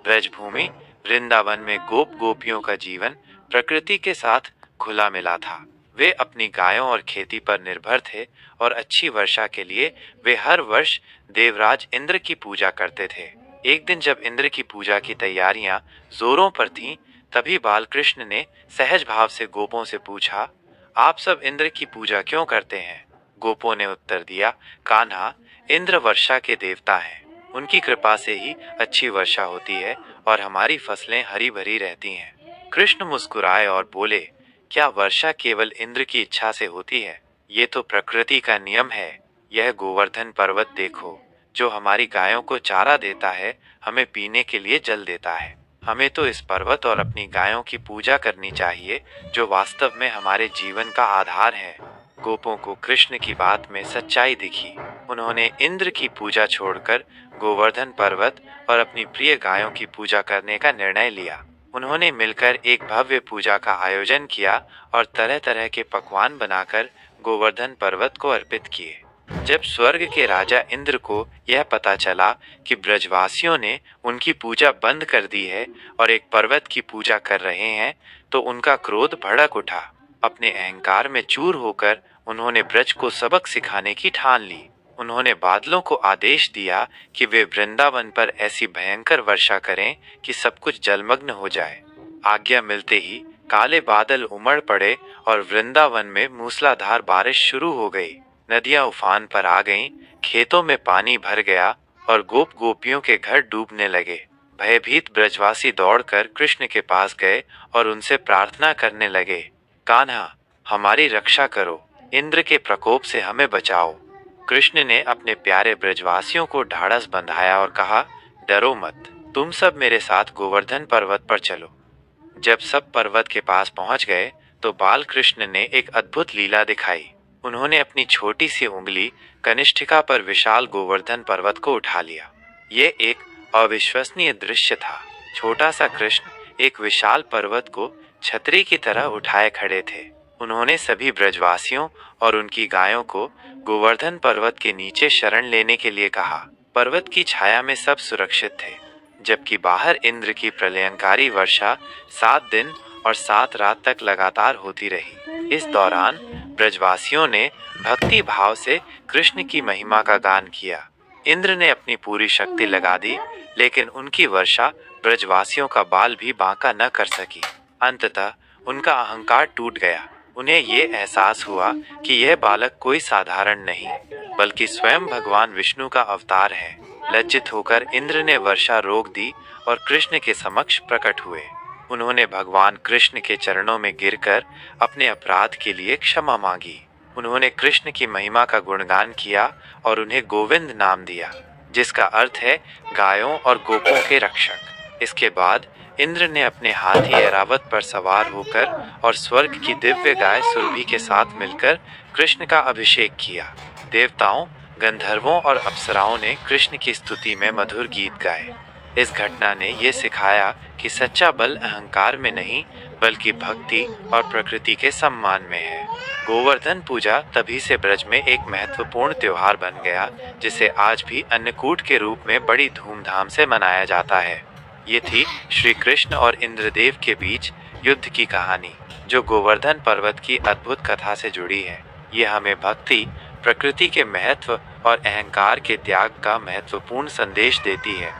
ब्रजभूमि वृंदावन में गोप गोपियों का जीवन प्रकृति के साथ घुला मिला था। वे अपनी गायों और खेती पर निर्भर थे और अच्छी वर्षा के लिए वे हर वर्ष देवराज इंद्र की पूजा करते थे। एक दिन जब इंद्र की पूजा की तैयारियां जोरों पर थीं, तभी बालकृष्ण ने सहज भाव से गोपों से पूछा, आप सब इंद्र की पूजा क्यों करते हैं? गोपों ने उत्तर दिया, कान्हा, इंद्र वर्षा के देवता हैं। उनकी कृपा से ही अच्छी वर्षा होती है और हमारी फसलें हरी भरी रहती हैं। कृष्ण मुस्कुराए और बोले, क्या वर्षा केवल इंद्र की इच्छा से होती है? ये तो प्रकृति का नियम है। यह गोवर्धन पर्वत देखो, जो हमारी गायों को चारा देता है, हमें पीने के लिए जल देता है। हमें तो इस पर्वत और अपनी गायों की पूजा करनी चाहिए, जो वास्तव में हमारे जीवन का आधार है। गोपों को कृष्ण की बात में सच्चाई दिखी। उन्होंने इंद्र की पूजा छोड़कर गोवर्धन पर्वत और अपनी प्रिय गायों की पूजा करने का निर्णय लिया। उन्होंने मिलकर एक भव्य पूजा का आयोजन किया और तरह तरह के पकवान बनाकर गोवर्धन पर्वत को अर्पित किए। जब स्वर्ग के राजा इंद्र को यह पता चला कि ब्रजवासियों ने उनकी पूजा बंद कर दी है और एक पर्वत की पूजा कर रहे हैं, तो उनका क्रोध भड़क उठा। अपने अहंकार में चूर होकर उन्होंने ब्रज को सबक सिखाने की ठान ली। उन्होंने बादलों को आदेश दिया कि वे वृंदावन पर ऐसी भयंकर वर्षा करें कि सब कुछ जलमग्न हो जाए। आज्ञा मिलते ही काले बादल उमड़ पड़े और वृंदावन में मूसलाधार बारिश शुरू हो गई। नदियां उफान पर आ गईं, खेतों में पानी भर गया और गोप गोपियों के घर डूबने लगे। भयभीत ब्रजवासी दौड़कर कृष्ण के पास गए और उनसे प्रार्थना करने लगे, कान्हा, हमारी रक्षा करो, इंद्र के प्रकोप से हमें बचाओ। कृष्ण ने अपने प्यारे ब्रजवासियों को ढाढ़स बंधाया और कहा, डरो मत, तुम सब मेरे साथ गोवर्धन पर्वत पर चलो। जब सब पर्वत के पास पहुंच गए तो बाल कृष्ण ने एक अद्भुत लीला दिखाई। उन्होंने अपनी छोटी सी उंगली कनिष्ठिका पर विशाल गोवर्धन पर्वत को उठा लिया। ये एक अविश्वसनीय दृश्य था। छोटा सा कृष्ण एक विशाल पर्वत को छतरी की तरह उठाए खड़े थे। उन्होंने सभी ब्रजवासियों और उनकी गायों को गोवर्धन पर्वत के नीचे शरण लेने के लिए कहा। पर्वत की छाया में सब सुरक्षित थे, जबकि बाहर इंद्र की प्रलयंकारी वर्षा 7 दिन और 7 रात तक लगातार होती रही। इस दौरान ब्रजवासियों ने भक्ति भाव से कृष्ण की महिमा का गान किया। इंद्र ने अपनी पूरी शक्ति लगा दी, लेकिन उनकी वर्षा ब्रजवासियों का बाल भी बांका न कर सकी। अंततः उनका अहंकार टूट गया। उन्हें ये एहसास हुआ कि यह बालक कोई साधारण नहीं, बल्कि स्वयं भगवान विष्णु का अवतार है। लज्जित होकर इंद्र ने वर्षा रोक दी और कृष्ण के समक्ष प्रकट हुए। उन्होंने भगवान कृष्ण के चरणों में गिरकर अपने अपराध के लिए क्षमा मांगी। उन्होंने कृष्ण की महिमा का गुणगान किया और उन्हें गोविंद नाम दिया, जिसका अर्थ है गायों और गोपों के रक्षक। इसके बाद इंद्र ने अपने हाथी ऐरावत पर सवार होकर और स्वर्ग की दिव्य गाय सुरभि के साथ मिलकर कृष्ण का अभिषेक किया। देवताओं, गंधर्वों और अप्सराओं ने कृष्ण की स्तुति में मधुर गीत गाए। इस घटना ने ये सिखाया कि सच्चा बल अहंकार में नहीं, बल्कि भक्ति और प्रकृति के सम्मान में है। गोवर्धन पूजा तभी से ब्रज में एक महत्वपूर्ण त्योहार बन गया, जिसे आज भी अन्नकूट के रूप में बड़ी धूमधाम से मनाया जाता है। ये थी श्री कृष्ण और इंद्रदेव के बीच युद्ध की कहानी, जो गोवर्धन पर्वत की अद्भुत कथा से जुड़ी है। ये हमें भक्ति, प्रकृति के महत्व और अहंकार के त्याग का महत्वपूर्ण संदेश देती है।